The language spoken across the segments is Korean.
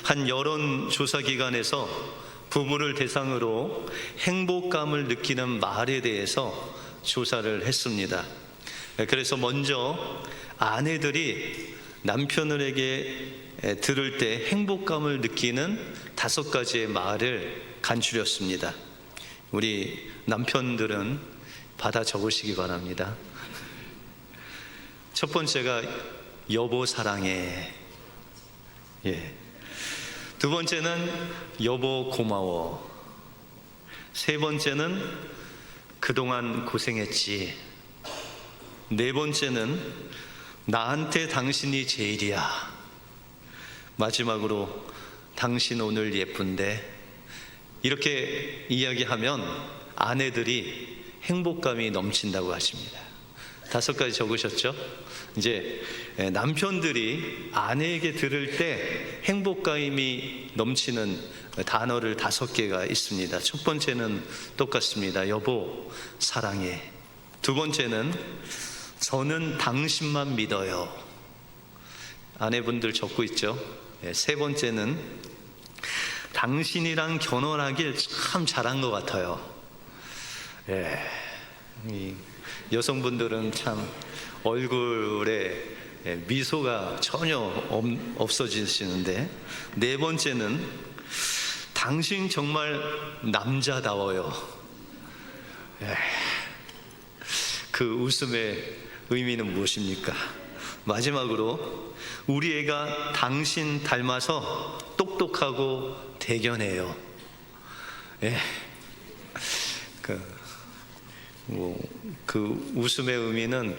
한 여론조사 기관에서 부부를 대상으로 행복감을 느끼는 말에 대해서 조사를 했습니다. 그래서 먼저 아내들이 남편에게 들을 때 행복감을 느끼는 5가지의 말을 간추렸습니다. 우리 남편들은 받아 적으시기 바랍니다. 첫 번째가 여보 사랑해. 두 번째는 여보 고마워. 세 번째는 그동안 고생했지. 네 번째는 나한테 당신이 제일이야. 마지막으로 당신 오늘 예쁜데. 이렇게 이야기하면 아내들이 행복감이 넘친다고 하십니다. 5가지 적으셨죠? 이제 남편들이 아내에게 들을 때 행복감이 넘치는 단어를 5개가 있습니다. 첫 번째는 똑같습니다. 여보 사랑해. 두 번째는 저는 당신만 믿어요. 아내분들 적고 있죠? 세 번째는 당신이랑 결혼하길 참 잘한 것 같아요. 이 여성분들은 참 얼굴에 미소가 전혀 없어지시는데, 네 번째는 당신 정말 남자다워요. 그 웃음의 의미는 무엇입니까? 마지막으로 우리 애가 당신 닮아서 똑똑하고 대견해요. 그 웃음의 의미는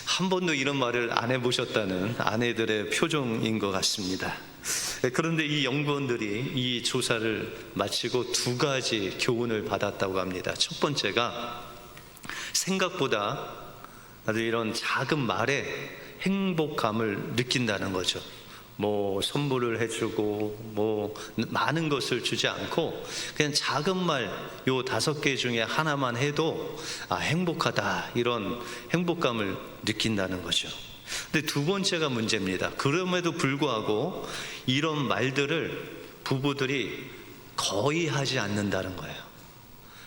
한 번도 이런 말을 안 해보셨다는 아내들의 표정인 것 같습니다. 그런데 이 연구원들이 이 조사를 마치고 2가지 교훈을 받았다고 합니다. 첫 번째가 생각보다 아주 이런 작은 말에 행복감을 느낀다는 거죠. 뭐 선물을 해주고 뭐 많은 것을 주지 않고 그냥 작은 말 요 5개 중에 하나만 해도 행복하다, 이런 행복감을 느낀다는 거죠. 근데 두 번째가 문제입니다. 그럼에도 불구하고 이런 말들을 부부들이 거의 하지 않는다는 거예요.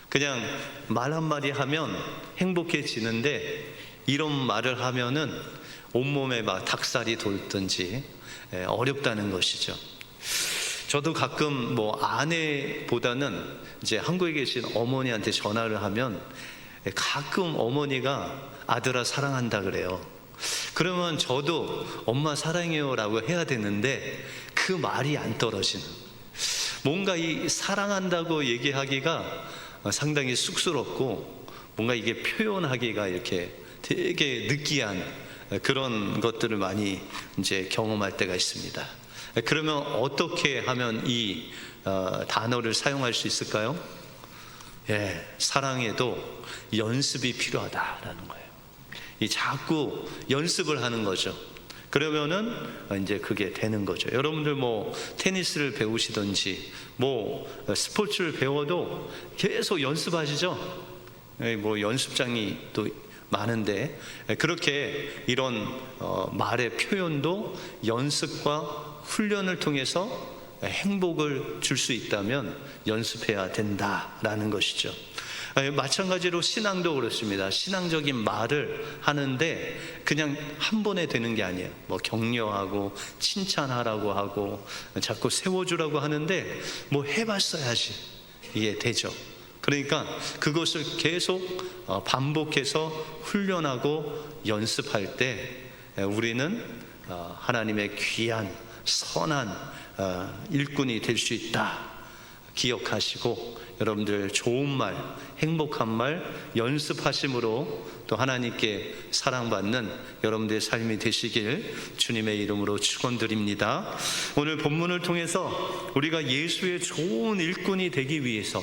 그냥 말 한마디 하면 행복해지는데 이런 말을 하면은 온몸에 막 닭살이 돋든지 어렵다는 것이죠. 저도 가끔 뭐 아내보다는 이제 한국에 계신 어머니한테 전화를 하면 가끔 어머니가 아들아 사랑한다 그래요. 그러면 저도 엄마 사랑해요 라고 해야 되는데 그 말이 안 떨어지는, 뭔가 이 사랑한다고 얘기하기가 상당히 쑥스럽고 뭔가 이게 표현하기가 이렇게 되게 느끼한 그런 것들을 많이 이제 경험할 때가 있습니다. 그러면 어떻게 하면 이 단어를 사용할 수 있을까요? 사랑에도 연습이 필요하다라는 거예요. 이 자꾸 연습을 하는 거죠. 그러면은 이제 그게 되는 거죠. 여러분들 뭐 테니스를 배우시든지 뭐 스포츠를 배워도 계속 연습하시죠? 뭐 연습장이 또 많은데, 그렇게 이런 말의 표현도 연습과 훈련을 통해서 행복을 줄 수 있다면 연습해야 된다라는 것이죠. 마찬가지로 신앙도 그렇습니다. 신앙적인 말을 하는데 그냥 한 번에 되는 게 아니에요. 뭐 격려하고 칭찬하라고 하고 자꾸 세워주라고 하는데 뭐 해봤어야지 이게 되죠. 그러니까 그것을 계속 반복해서 훈련하고 연습할 때 우리는 하나님의 귀한 선한 일꾼이 될 수 있다 기억하시고, 여러분들 좋은 말, 행복한 말 연습하심으로 또 하나님께 사랑받는 여러분들의 삶이 되시길 주님의 이름으로 축원드립니다. 오늘 본문을 통해서 우리가 예수의 좋은 일꾼이 되기 위해서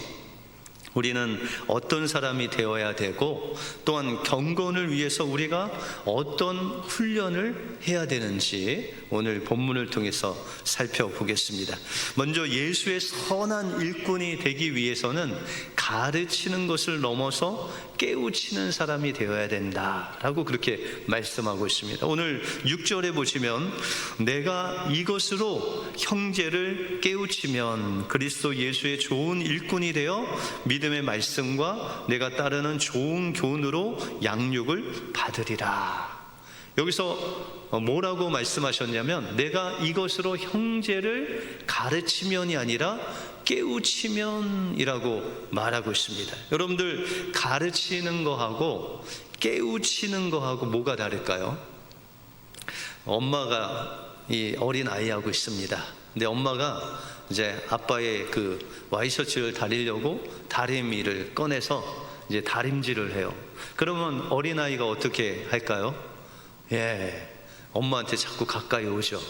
우리는 어떤 사람이 되어야 되고, 또한 경건을 위해서 우리가 어떤 훈련을 해야 되는지 오늘 본문을 통해서 살펴보겠습니다. 먼저 예수의 선한 일꾼이 되기 위해서는 가르치는 것을 넘어서 깨우치는 사람이 되어야 된다라고 그렇게 말씀하고 있습니다. 오늘 6절에 보시면 내가 이것으로 형제를 깨우치면 그리스도 예수의 좋은 일꾼이 되어 믿음의 말씀과 내가 따르는 좋은 교훈으로 양육을 받으리라. 여기서 뭐라고 말씀하셨냐면 내가 이것으로 형제를 가르치면이 아니라 깨우치면이라고 말하고 있습니다. 여러분들, 가르치는 거하고 깨우치는 거하고 뭐가 다를까요? 엄마가 이 어린 아이하고 있습니다. 근데 엄마가 이제 아빠의 그 와이셔츠를 다리려고 다리미를 꺼내서 이제 다림질을 해요. 그러면 어린 아이가 어떻게 할까요? 엄마한테 자꾸 가까이 오죠.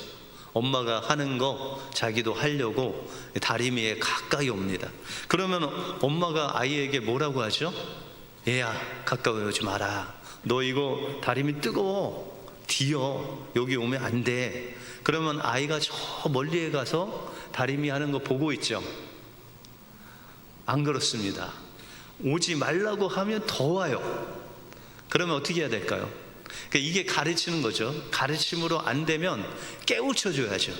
엄마가 하는 거 자기도 하려고 다리미에 가까이 옵니다. 그러면 엄마가 아이에게 뭐라고 하죠? 얘야, 가까이 오지 마라. 너 이거 다리미 뜨거워. 뒤어. 여기 오면 안 돼. 그러면 아이가 저 멀리에 가서 다리미 하는 거 보고 있죠. 안 그렇습니다. 오지 말라고 하면 더 와요. 그러면 어떻게 해야 될까요? 이게 가르치는 거죠. 가르침으로 안 되면 깨우쳐 줘야죠.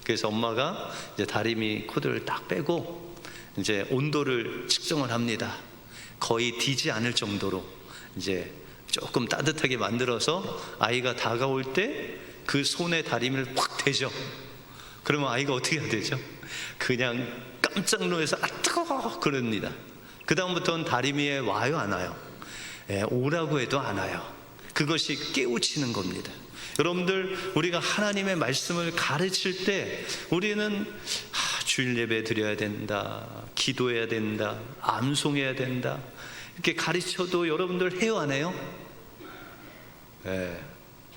그래서 엄마가 이제 다리미 코드를 딱 빼고 이제 온도를 측정을 합니다. 거의 디지 않을 정도로 이제 조금 따뜻하게 만들어서 아이가 다가올 때 그 손에 다리미를 확 대죠. 그러면 아이가 어떻게 해야 되죠? 그냥 깜짝 놀라서 아 뜨거워 그럽니다. 그 다음부터는 다리미에 와요, 안 와요? 오라고 해도 안 와요. 그것이 깨우치는 겁니다. 여러분들, 우리가 하나님의 말씀을 가르칠 때 우리는 주일 예배 드려야 된다, 기도해야 된다, 암송해야 된다 이렇게 가르쳐도 여러분들 해요, 안 해요?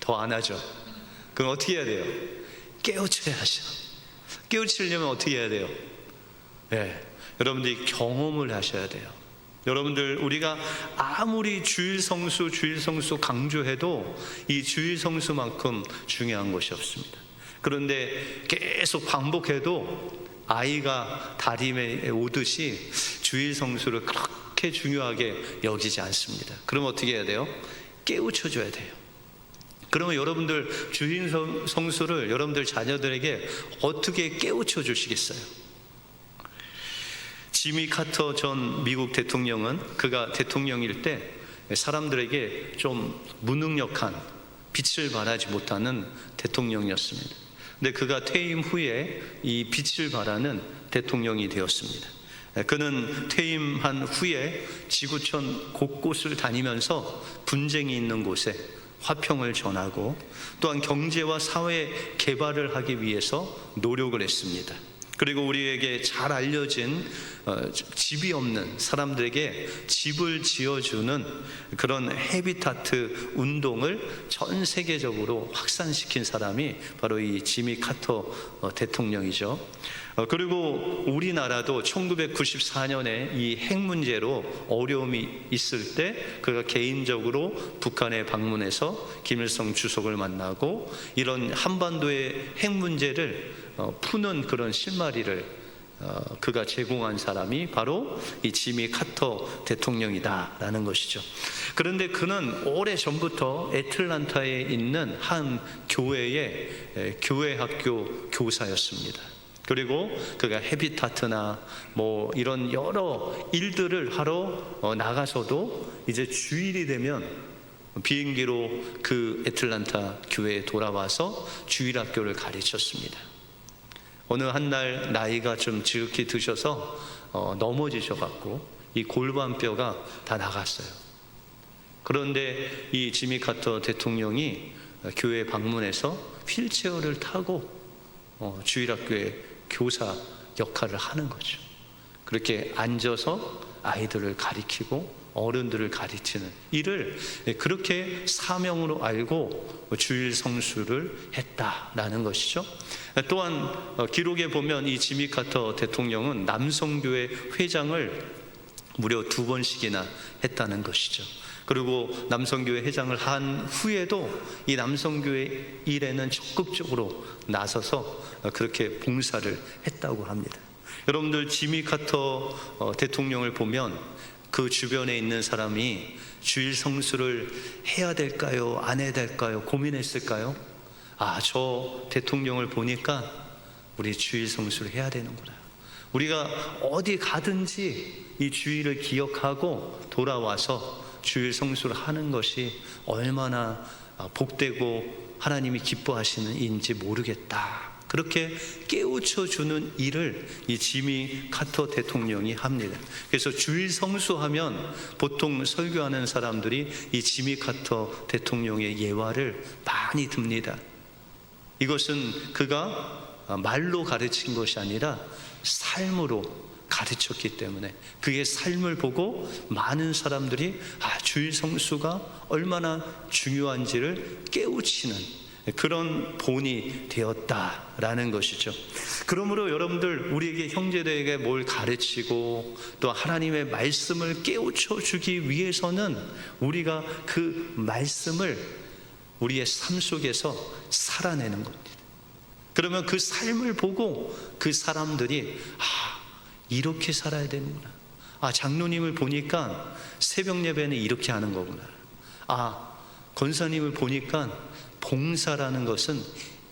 더 안 하죠. 그럼 어떻게 해야 돼요? 깨우쳐야 하죠. 깨우치려면 어떻게 해야 돼요? 여러분들이 경험을 하셔야 돼요. 여러분들, 우리가 아무리 주일 성수 강조해도 이 주일 성수만큼 중요한 것이 없습니다. 그런데 계속 반복해도 아이가 다리미에 오듯이 주일 성수를 그렇게 중요하게 여기지 않습니다. 그럼 어떻게 해야 돼요? 깨우쳐줘야 돼요. 그러면 여러분들 주일 성수를 여러분들 자녀들에게 어떻게 깨우쳐 주시겠어요? 지미 카터 전 미국 대통령은 그가 대통령일 때 사람들에게 좀 무능력한, 빛을 발하지 못하는 대통령이었습니다. 근데 그가 퇴임 후에 이 빛을 발하는 대통령이 되었습니다. 그는 퇴임한 후에 지구촌 곳곳을 다니면서 분쟁이 있는 곳에 화평을 전하고 또한 경제와 사회 개발을 하기 위해서 노력을 했습니다. 그리고 우리에게 잘 알려진 집이 없는 사람들에게 집을 지어주는 그런 헤비타트 운동을 전 세계적으로 확산시킨 사람이 바로 이 지미 카터 대통령이죠. 그리고 우리나라도 1994년에 이 핵 문제로 어려움이 있을 때 그가 개인적으로 북한에 방문해서 김일성 주석을 만나고 이런 한반도의 핵 문제를 푸는 그런 실마리를 그가 제공한 사람이 바로 이 지미 카터 대통령이다라는 것이죠. 그런데 그는 오래전부터 애틀란타에 있는 한 교회의 교회학교 교사였습니다. 그리고 그가 헤비타트나 뭐 이런 여러 일들을 하러 나가서도 이제 주일이 되면 비행기로 그 애틀란타 교회에 돌아와서 주일학교를 가르쳤습니다. 어느 한 날 나이가 좀 지극히 드셔서 넘어지셔갖고 이 골반뼈가 다 나갔어요. 그런데 이 지미 카터 대통령이 교회에 방문해서 휠체어를 타고 주일학교에 교사 역할을 하는 거죠. 그렇게 앉아서 아이들을 가리키고 어른들을 가르치는 일을 그렇게 사명으로 알고 주일 성수를 했다라는 것이죠. 또한 기록에 보면 이 지미 카터 대통령은 남성교회 회장을 무려 2번씩이나 했다는 것이죠. 그리고 남성교회 회장을 한 후에도 이 남성교회 일에는 적극적으로 나서서 그렇게 봉사를 했다고 합니다. 여러분들 지미 카터 대통령을 보면 그 주변에 있는 사람이 주일 성수를 해야 될까요? 안 해야 될까요? 고민했을까요? 저 대통령을 보니까 우리 주일 성수를 해야 되는구나. 우리가 어디 가든지 이 주일을 기억하고 돌아와서 주일 성수를 하는 것이 얼마나 복되고 하나님이 기뻐하시는 일인지 모르겠다. 그렇게 깨우쳐 주는 일을 이 지미 카터 대통령이 합니다. 그래서 주일 성수하면 보통 설교하는 사람들이 이 지미 카터 대통령의 예화를 많이 듭니다. 이것은 그가 말로 가르친 것이 아니라 삶으로 가르쳤기 때문에 그의 삶을 보고 많은 사람들이 주일 성수가 얼마나 중요한지를 깨우치는 그런 본이 되었다라는 것이죠. 그러므로 여러분들, 우리에게 형제들에게 뭘 가르치고 또 하나님의 말씀을 깨우쳐 주기 위해서는 우리가 그 말씀을 우리의 삶 속에서 살아내는 겁니다. 그러면 그 삶을 보고 그 사람들이 이렇게 살아야 되는구나. 장로님을 보니까 새벽 예배는 이렇게 하는 거구나. 권사님을 보니까 봉사라는 것은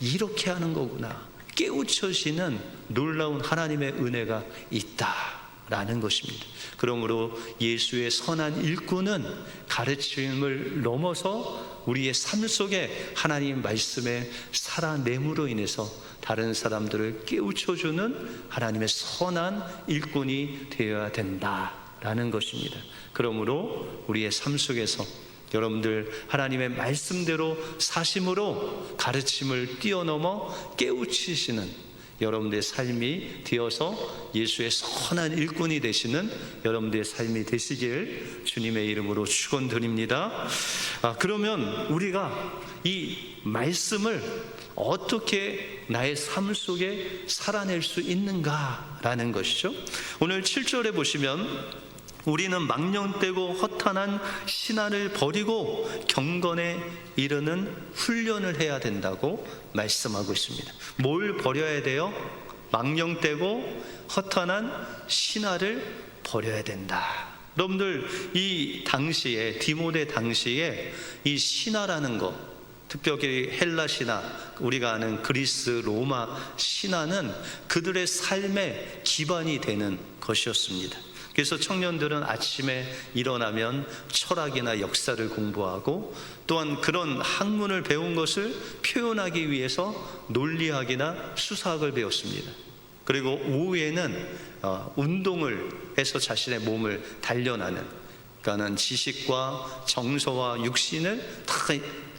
이렇게 하는 거구나. 깨우쳐지는 놀라운 하나님의 은혜가 있다라는 것입니다. 그러므로 예수의 선한 일꾼은 가르침을 넘어서 우리의 삶 속에 하나님 말씀의 살아냄으로 인해서 다른 사람들을 깨우쳐주는 하나님의 선한 일꾼이 되어야 된다라는 것입니다. 그러므로 우리의 삶 속에서 여러분들 하나님의 말씀대로 사심으로 가르침을 뛰어넘어 깨우치시는 여러분들의 삶이 되어서 예수의 선한 일꾼이 되시는 여러분들의 삶이 되시길 주님의 이름으로 축원드립니다. 그러면 우리가 이 말씀을 어떻게 나의 삶 속에 살아낼 수 있는가라는 것이죠. 오늘 7절에 보시면 우리는 망령되고 허탄한 신화를 버리고 경건에 이르는 훈련을 해야 된다고 말씀하고 있습니다. 뭘 버려야 돼요? 망령되고 허탄한 신화를 버려야 된다. 여러분들, 이 당시에, 디모데 당시에 이 신화라는 것, 특별히 헬라 신화, 우리가 아는 그리스, 로마 신화는 그들의 삶의 기반이 되는 것이었습니다. 그래서 청년들은 아침에 일어나면 철학이나 역사를 공부하고 또한 그런 학문을 배운 것을 표현하기 위해서 논리학이나 수사학을 배웠습니다. 그리고 오후에는 운동을 해서 자신의 몸을 단련하는, 그러니까는 지식과 정서와 육신을 다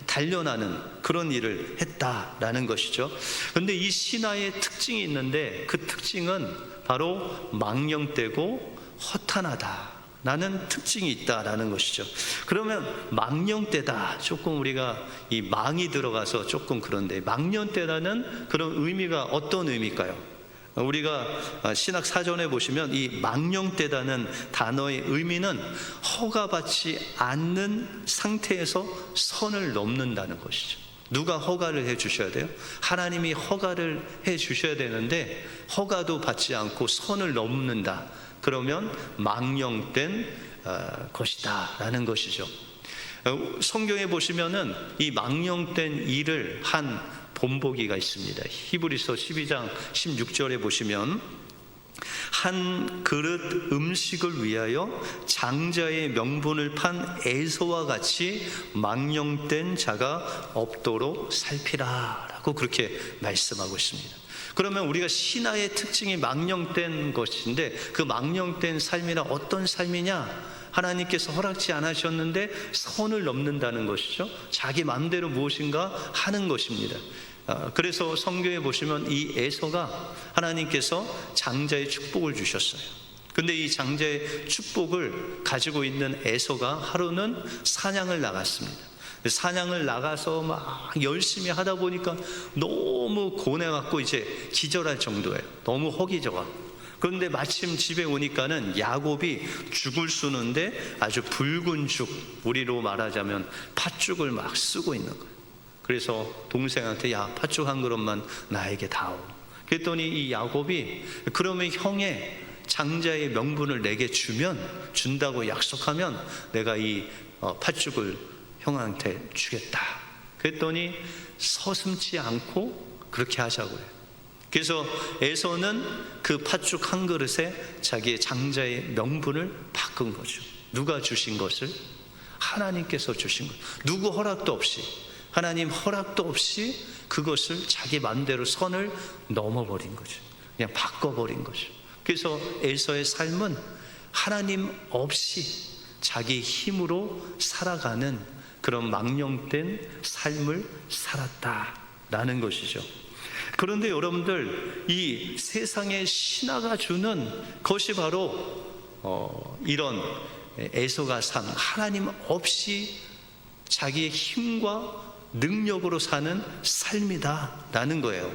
단련하는 그런 일을 했다라는 것이죠. 그런데 이 신화의 특징이 있는데 그 특징은 바로 망령되고 허탄하다라는 특징이 있다라는 것이죠. 그러면 망령되다, 조금 우리가 이 망이 들어가서 조금 그런데, 망령되다는 그런 의미가 어떤 의미일까요? 우리가 신학 사전에 보시면 이 망령되다는 단어의 의미는 허가받지 않는 상태에서 선을 넘는다는 것이죠. 누가 허가를 해 주셔야 돼요? 하나님이 허가를 해 주셔야 되는데 허가도 받지 않고 선을 넘는다. 그러면 망령된 것이다 라는 것이죠. 성경에 보시면은 이 망령된 일을 한 본보기가 있습니다. 히브리서 12장 16절에 보시면 한 그릇 음식을 위하여 장자의 명분을 판 에서와 같이 망령된 자가 없도록 살피라 라고 그렇게 말씀하고 있습니다. 그러면 우리가 신화의 특징이 망령된 것인데 그 망령된 삶이란 어떤 삶이냐? 하나님께서 허락지 않으셨는데 선을 넘는다는 것이죠. 자기 마음대로 무엇인가 하는 것입니다. 그래서 성경에 보시면 이 에서가 하나님께서 장자의 축복을 주셨어요. 근데 이 장자의 축복을 가지고 있는 에서가 하루는 사냥을 나갔습니다. 사냥을 나가서 막 열심히 하다 보니까 너무 고뇌갖고 이제 기절할 정도예요. 너무 허기져가. 그런데 마침 집에 오니까는 야곱이 죽을 쑤는데 아주 붉은 죽, 우리로 말하자면 팥죽을 막 쓰고 있는 거예요. 그래서 동생한테 야, 팥죽 한 그릇만 나에게 다오. 그랬더니 이 야곱이 그러면 형의 장자의 명분을 내게 준다고 약속하면 내가 이 팥죽을 형한테 주겠다. 그랬더니 서슴지 않고 그렇게 하자고 해요. 그래서 에서는 그 팥죽 한 그릇에 자기의 장자의 명분을 바꾼 거죠. 누가 주신 것을? 하나님께서 주신 것. 누구 허락도 없이, 하나님 허락도 없이 그것을 자기 맘대로 선을 넘어버린 거죠. 그냥 바꿔버린 거죠. 그래서 에서의 삶은 하나님 없이 자기 힘으로 살아가는 그런 망령된 삶을 살았다라는 것이죠. 그런데 여러분들, 이 세상의 신화가 주는 것이 바로 이런 에서가 산 하나님 없이 자기의 힘과 능력으로 사는 삶이다라는 거예요.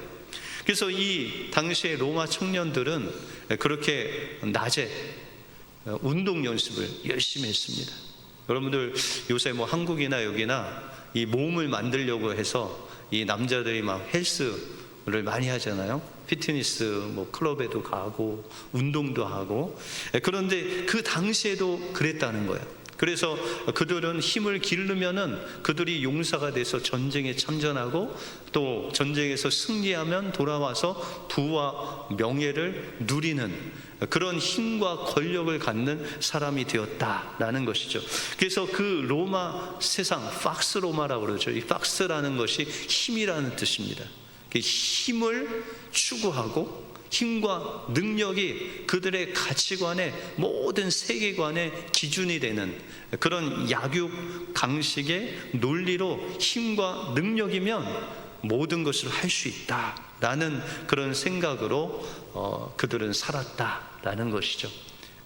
그래서 이 당시의 로마 청년들은 그렇게 낮에 운동 연습을 열심히 했습니다. 여러분들 요새 뭐 한국이나 여기나 이 몸을 만들려고 해서 이 남자들이 막 헬스를 많이 하잖아요. 피트니스 뭐 클럽에도 가고 운동도 하고. 그런데 그 당시에도 그랬다는 거예요. 그래서 그들은 힘을 기르면은 그들이 용사가 돼서 전쟁에 참전하고 또 전쟁에서 승리하면 돌아와서 부와 명예를 누리는 그런 힘과 권력을 갖는 사람이 되었다라는 것이죠. 그래서 그 로마 세상, 팍스 로마라고 그러죠. 이 팍스라는 것이 힘이라는 뜻입니다. 힘을 추구하고 힘과 능력이 그들의 가치관의 모든 세계관의 기준이 되는 그런 약육 강식의 논리로 힘과 능력이면 모든 것을 할 수 있다라는 그런 생각으로 그들은 살았다라는 것이죠.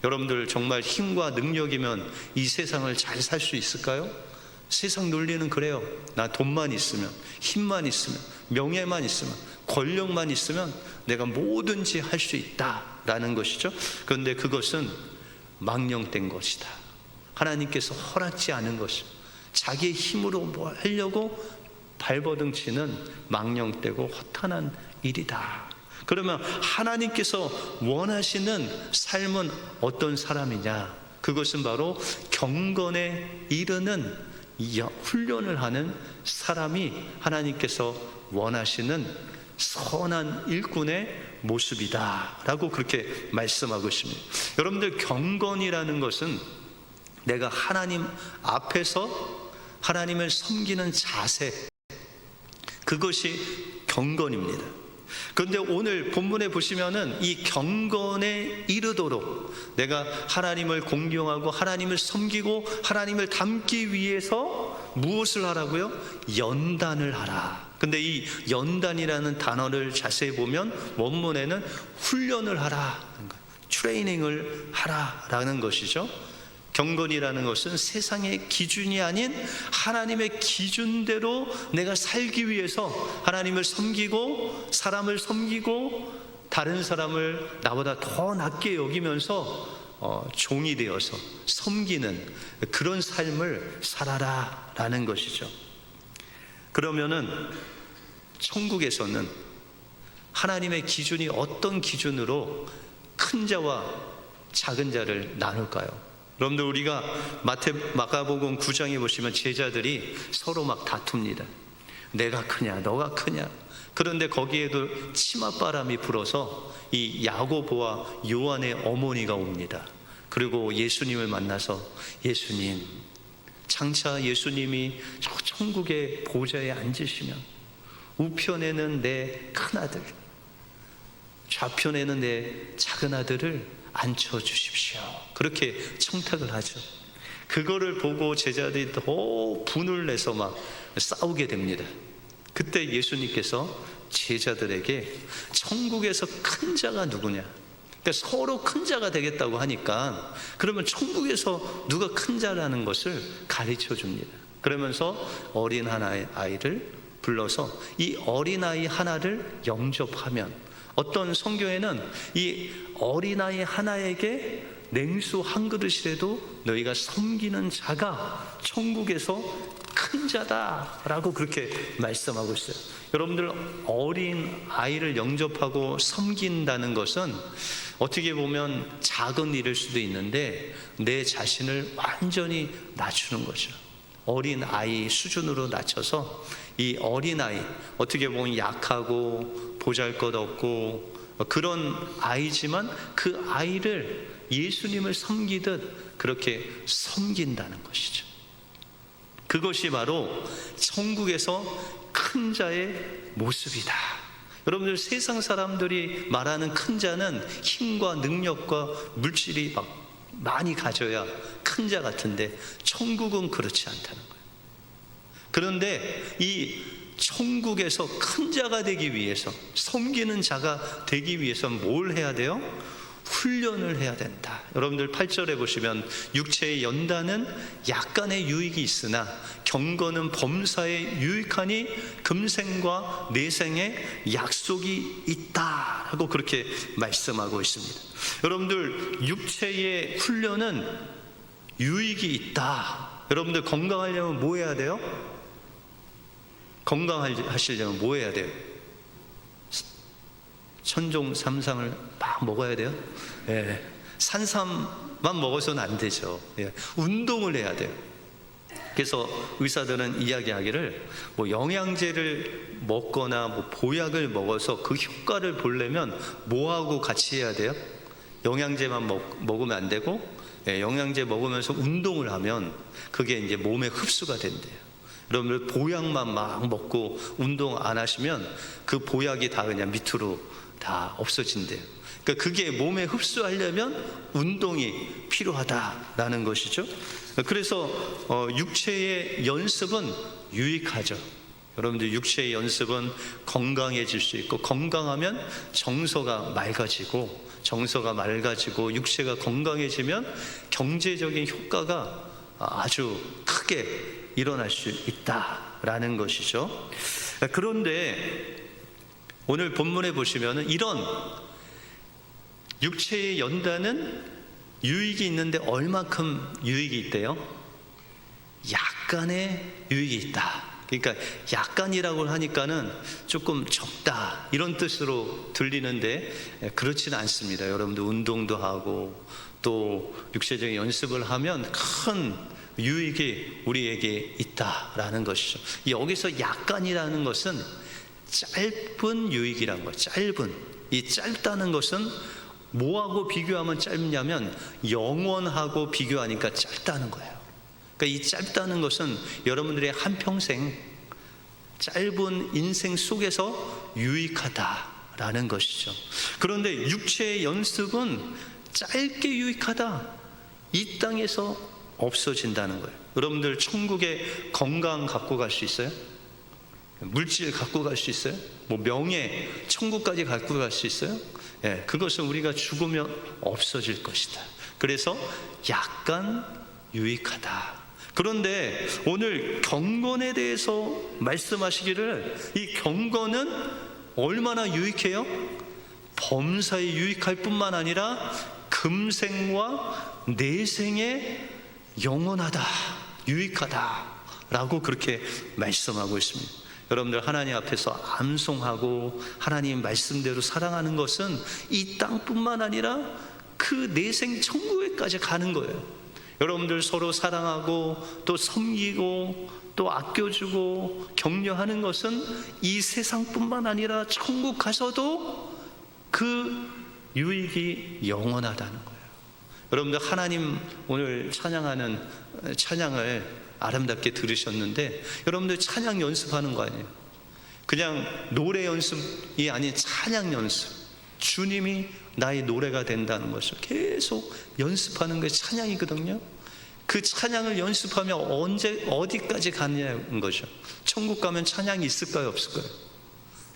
여러분들 정말 힘과 능력이면 이 세상을 잘 살 수 있을까요? 세상 논리는 그래요. 나 돈만 있으면, 힘만 있으면, 명예만 있으면, 권력만 있으면 내가 뭐든지 할 수 있다라는 것이죠. 그런데 그것은 망령된 것이다. 하나님께서 허락지 않은 것이죠. 자기의 힘으로 뭘 하려고 발버둥치는 망령되고 허탄한 일이다. 그러면 하나님께서 원하시는 삶은 어떤 사람이냐? 그것은 바로 경건에 이르는 훈련을 하는 사람이 하나님께서 원하시는 선한 일꾼의 모습이다 라고 그렇게 말씀하고 있습니다. 여러분들, 경건이라는 것은 내가 하나님 앞에서 하나님을 섬기는 자세, 그것이 경건입니다. 그런데 오늘 본문에 보시면은 이 경건에 이르도록 내가 하나님을 공경하고 하나님을 섬기고 하나님을 닮기 위해서 무엇을 하라고요? 연단을 하라. 근데 이 연단이라는 단어를 자세히 보면 원문에는 훈련을 하라, 트레이닝을 하라라는 것이죠. 경건이라는 것은 세상의 기준이 아닌 하나님의 기준대로 내가 살기 위해서 하나님을 섬기고 사람을 섬기고 다른 사람을 나보다 더 낮게 여기면서 종이 되어서 섬기는 그런 삶을 살아라라는 것이죠. 그러면은 천국에서는 하나님의 기준이 어떤 기준으로 큰 자와 작은 자를 나눌까요? 여러분들, 우리가 마가복음 9장에 보시면 제자들이 서로 막 다툽니다. 내가 크냐 너가 크냐. 그런데 거기에도 치맛바람이 불어서 이 야고보와 요한의 어머니가 옵니다. 그리고 예수님을 만나서, 예수님, 장차 예수님이 저 천국의 보좌에 앉으시면 우편에는 내 큰아들, 좌편에는 내 작은 아들을 앉혀주십시오. 그렇게 청탁을 하죠. 그거를 보고 제자들이 더 분을 내서 막 싸우게 됩니다. 그때 예수님께서 제자들에게 천국에서 큰 자가 누구냐, 그러니까 서로 큰 자가 되겠다고 하니까 그러면 천국에서 누가 큰 자라는 것을 가르쳐 줍니다. 그러면서 어린 아이를 불러서 이 어린아이 하나를 영접하면, 어떤 성경에는 이 어린아이 하나에게 냉수 한 그릇이라도 너희가 섬기는 자가 천국에서 큰 자다라고 그렇게 말씀하고 있어요. 여러분들, 어린 아이를 영접하고 섬긴다는 것은 어떻게 보면 작은 일일 수도 있는데 내 자신을 완전히 낮추는 거죠. 어린 아이 수준으로 낮춰서 이 어린 아이, 어떻게 보면 약하고 보잘것없고 그런 아이지만 그 아이를 예수님을 섬기듯 그렇게 섬긴다는 것이죠. 그것이 바로 천국에서 큰 자의 모습이다. 여러분들, 세상 사람들이 말하는 큰 자는 힘과 능력과 물질이 막 많이 가져야 큰 자 같은데 천국은 그렇지 않다는 거예요. 그런데 이 천국에서 큰 자가 되기 위해서, 섬기는 자가 되기 위해서는 뭘 해야 돼요? 훈련을 해야 된다. 여러분들 8절에 보시면 육체의 연단은 약간의 유익이 있으나 경건은 범사에 유익하니 금생과 내생에 약속이 있다 라고 그렇게 말씀하고 있습니다. 여러분들, 육체의 훈련은 유익이 있다. 여러분들, 건강하려면 뭐 해야 돼요? 건강하시려면 뭐 해야 돼요? 천종 삼상을 막 먹어야 돼요? 예. 산삼만 먹어서는 안 되죠. 예. 운동을 해야 돼요. 그래서 의사들은 이야기하기를 뭐 영양제를 먹거나 뭐 보약을 먹어서 그 효과를 보려면 뭐하고 같이 해야 돼요? 영양제만 먹으면 안 되고, 예, 영양제 먹으면서 운동을 하면 그게 이제 몸에 흡수가 된대요. 여러분들, 보약만 막 먹고 운동 안 하시면 그 보약이 다 그냥 밑으로 다 없어진대요. 그러니까 그게 몸에 흡수하려면 운동이 필요하다라는 것이죠. 그래서 육체의 연습은 유익하죠. 여러분들, 육체의 연습은 건강해질 수 있고, 건강하면 정서가 맑아지고, 정서가 맑아지고 육체가 건강해지면 경제적인 효과가 아주 크게 일어날 수 있다라는 것이죠. 그런데 오늘 본문에 보시면은 이런 육체의 연단은 유익이 있는데 얼마큼 유익이 있대요? 약간의 유익이 있다. 그러니까 약간이라고 하니까는 조금 적다 이런 뜻으로 들리는데 그렇지는 않습니다. 여러분들, 운동도 하고 또 육체적인 연습을 하면 큰 유익이 우리에게 있다라는 것이죠. 여기서 약간이라는 것은 짧은 유익이라는 거예요. 짧은. 이 짧다는 것은 뭐하고 비교하면 짧냐면 영원하고 비교하니까 짧다는 거예요. 그러니까 이 짧다는 것은 여러분들의 한평생, 짧은 인생 속에서 유익하다라는 것이죠. 그런데 육체의 연습은 짧게 유익하다. 이 땅에서 없어진다는 거예요. 여러분들, 천국에 건강 갖고 갈 수 있어요? 물질 갖고 갈 수 있어요? 뭐 명예, 천국까지 갖고 갈 수 있어요? 예, 그것은 우리가 죽으면 없어질 것이다. 그래서 약간 유익하다. 그런데 오늘 경건에 대해서 말씀하시기를, 이 경건은 얼마나 유익해요? 범사에 유익할 뿐만 아니라 금생과 내생에 영원하다, 유익하다 라고 그렇게 말씀하고 있습니다. 여러분들, 하나님 앞에서 암송하고 하나님 말씀대로 살아가는 것은 이 땅뿐만 아니라 그 내생 천국에까지 가는 거예요. 여러분들, 서로 사랑하고 또 섬기고 또 아껴주고 격려하는 것은 이 세상뿐만 아니라 천국 가서도 그 유익이 영원하다는 거예요. 여러분들, 하나님 오늘 찬양하는 찬양을 아름답게 들으셨는데, 여러분들 찬양 연습하는 거 아니에요? 그냥 노래 연습이 아닌 찬양 연습. 주님이 나의 노래가 된다는 것을 계속 연습하는 게 찬양이거든요. 그 찬양을 연습하면 어디까지 가느냐는 거죠. 천국 가면 찬양이 있을까요, 없을까요?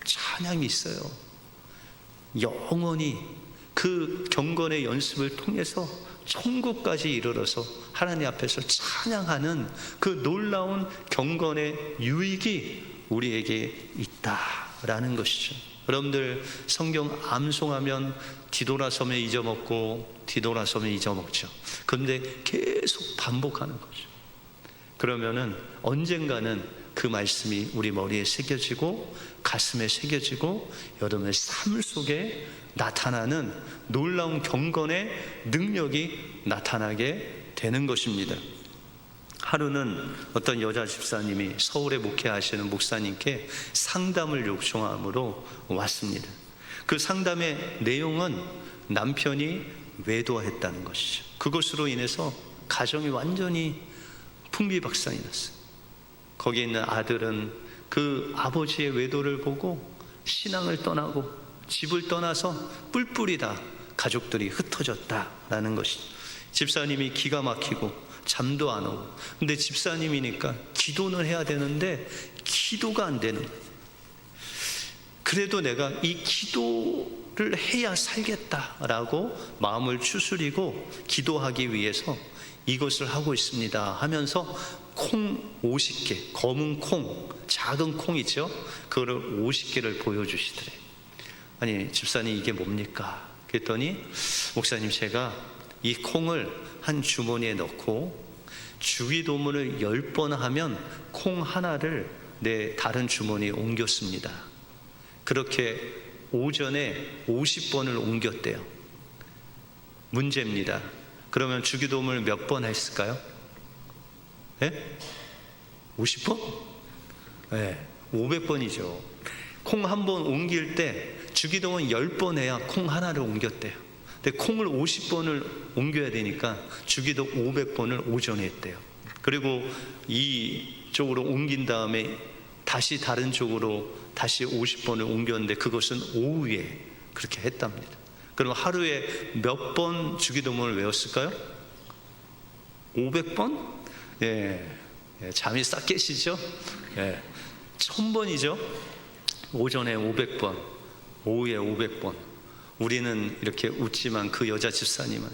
찬양이 있어요. 영원히 그 경건의 연습을 통해서 천국까지 이르러서 하나님 앞에서 찬양하는 그 놀라운 경건의 유익이 우리에게 있다라는 것이죠. 여러분들, 성경 암송하면 뒤돌아서면 잊어먹고 뒤돌아서면 잊어먹죠. 그런데 계속 반복하는 거죠. 그러면은 언젠가는 그 말씀이 우리 머리에 새겨지고 가슴에 새겨지고 여러분의 삶 속에 나타나는 놀라운 경건의 능력이 나타나게 되는 것입니다. 하루는 어떤 여자 집사님이 서울에 목회하시는 목사님께 상담을 요청함으로 왔습니다. 그 상담의 내용은 남편이 외도했다는 것이죠. 그것으로 인해서 가정이 완전히 풍비박산이 났어요. 거기에 있는 아들은 그 아버지의 외도를 보고 신앙을 떠나고 집을 떠나서 뿔뿔이 다 가족들이 흩어졌다라는 것이죠. 집사님이 기가 막히고 잠도 안 오고, 근데 집사님이니까 기도는 해야 되는데 기도가 안 되는 거예요. 그래도 내가 이 기도를 해야 살겠다라고 마음을 추스리고 기도하기 위해서 이것을 하고 있습니다 하면서 콩 50개, 검은 콩, 작은 콩 있죠? 그거를 50개를 보여주시더래요. 아니, 집사님 이게 뭡니까? 그랬더니 목사님, 제가 이 콩을 한 주머니에 넣고 주기도문을 10번 하면 콩 하나를 내 다른 주머니에 옮겼습니다. 그렇게 오전에 50번을 옮겼대요. 문제입니다. 그러면 주기도문을 몇 번 했을까요? 네? 50번? 네, 500번이죠. 콩 한 번 옮길 때 주기도문 10번 해야 콩 하나를 옮겼대요. 근데 콩을 50번을 옮겨야 되니까 주기도 500번을 오전에 했대요. 그리고 이쪽으로 옮긴 다음에 다시 다른 쪽으로 다시 50번을 옮겼는데 그것은 오후에 그렇게 했답니다. 그럼 하루에 몇 번 주기도문을 외웠을까요? 500번? 예, 잠이 싹 깨시죠? 예, 1000번이죠. 오전에 500번, 오후에 500번. 우리는 이렇게 웃지만 그 여자 집사님은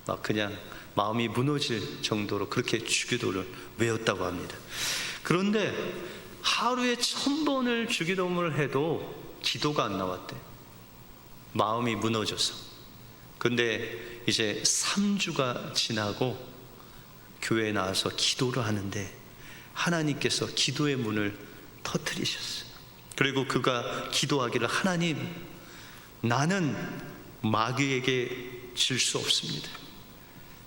막 그냥 마음이 무너질 정도로 그렇게 주기도를 외웠다고 합니다. 그런데 하루에 1000번을 주기도문을 해도 기도가 안 나왔대. 마음이 무너져서. 근데 이제 3주가 지나고 교회에 나와서 기도를 하는데 하나님께서 기도의 문을 터뜨리셨어요. 그리고 그가 기도하기를, 하나님, 나는 마귀에게 질 수 없습니다.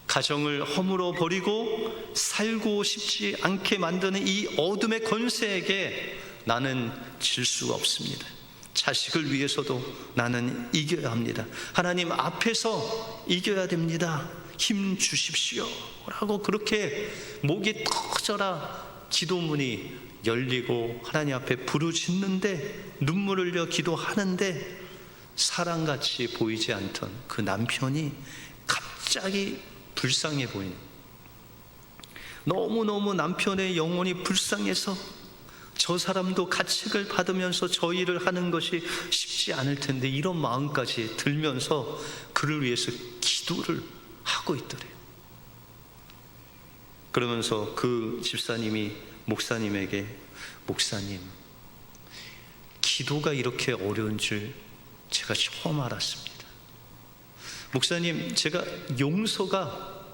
가정을 허물어 버리고 살고 싶지 않게 만드는 이 어둠의 권세에게 나는 질 수가 없습니다. 자식을 위해서도 나는 이겨야 합니다. 하나님 앞에서 이겨야 됩니다. 힘 주십시오 라고 그렇게 목이 터져라 기도문이 열리고 하나님 앞에 부르짖는데, 눈물을 흘려 기도하는데 사랑같이 보이지 않던 그 남편이 갑자기 불쌍해 보이는, 너무너무 남편의 영혼이 불쌍해서 저 사람도 가책을 받으면서 저 일을 하는 것이 쉽지 않을 텐데 이런 마음까지 들면서 그를 위해서 기도를 하고 있더래요. 그러면서 그 집사님이 목사님에게, 목사님, 기도가 이렇게 어려운 줄 제가 처음 알았습니다. 목사님, 제가 용서가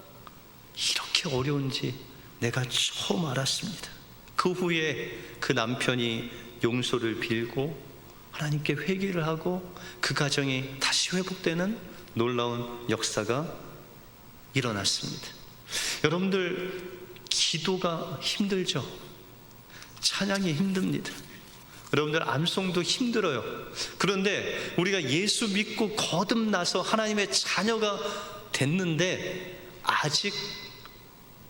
이렇게 어려운지 내가 처음 알았습니다. 그 후에 그 남편이 용서를 빌고 하나님께 회개를 하고 그 가정이 다시 회복되는 놀라운 역사가 일어났습니다. 여러분들, 기도가 힘들죠? 찬양이 힘듭니다. 여러분들, 암송도 힘들어요. 그런데 우리가 예수 믿고 거듭나서 하나님의 자녀가 됐는데 아직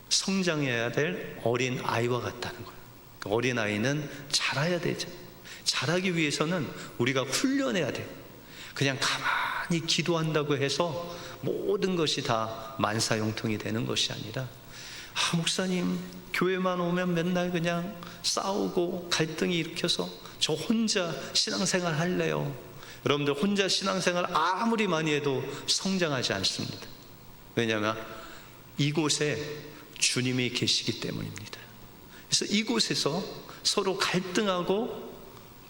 성장해야 될 어린 아이와 같다는 거예요. 그 어린 아이는 자라야 되죠. 자라기 위해서는 우리가 훈련해야 돼요. 그냥 가만히 기도한다고 해서 모든 것이 다 만사형통이 되는 것이 아니라, 목사님, 교회만 오면 맨날 그냥 싸우고 갈등이 일으켜서 저 혼자 신앙생활 할래요. 여러분들, 혼자 신앙생활 아무리 많이 해도 성장하지 않습니다. 왜냐하면 이곳에 주님이 계시기 때문입니다. 그래서 이곳에서 서로 갈등하고,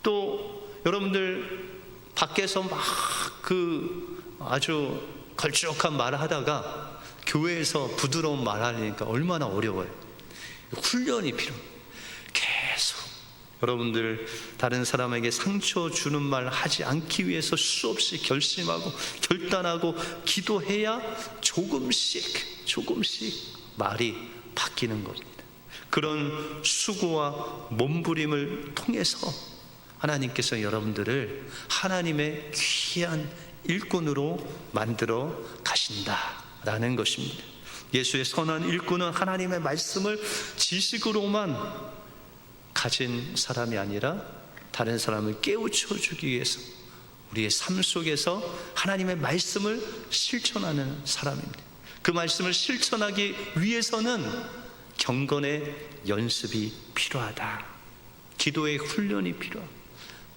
또 여러분들 밖에서 막 아주 걸쭉한 말을 하다가 교회에서 부드러운 말 하려니까 얼마나 어려워요. 훈련이 필요합니다. 계속 여러분들 다른 사람에게 상처 주는 말 하지 않기 위해서 수없이 결심하고 결단하고 기도해야 조금씩 말이 바뀌는 겁니다. 그런 수고와 몸부림을 통해서 하나님께서 여러분들을 하나님의 귀한 일꾼으로 만들어 가신다라는 것입니다. 예수의 선한 일꾼은 하나님의 말씀을 지식으로만 가진 사람이 아니라 다른 사람을 깨우쳐 주기 위해서 우리의 삶 속에서 하나님의 말씀을 실천하는 사람입니다. 그 말씀을 실천하기 위해서는 경건의 연습이 필요하다. 기도의 훈련이 필요하고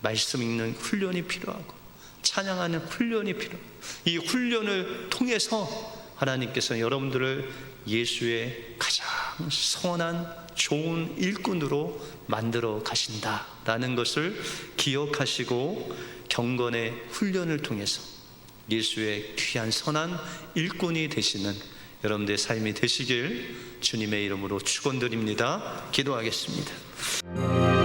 말씀 읽는 훈련이 필요하고 찬양하는 훈련이 필요하고 이 훈련을 통해서 하나님께서 여러분들을 예수의 가장 선한 좋은 일꾼으로 만들어 가신다라는 것을 기억하시고 경건의 훈련을 통해서 예수의 귀한 선한 일꾼이 되시는 여러분들의 삶이 되시길 주님의 이름으로 축원드립니다. 기도하겠습니다.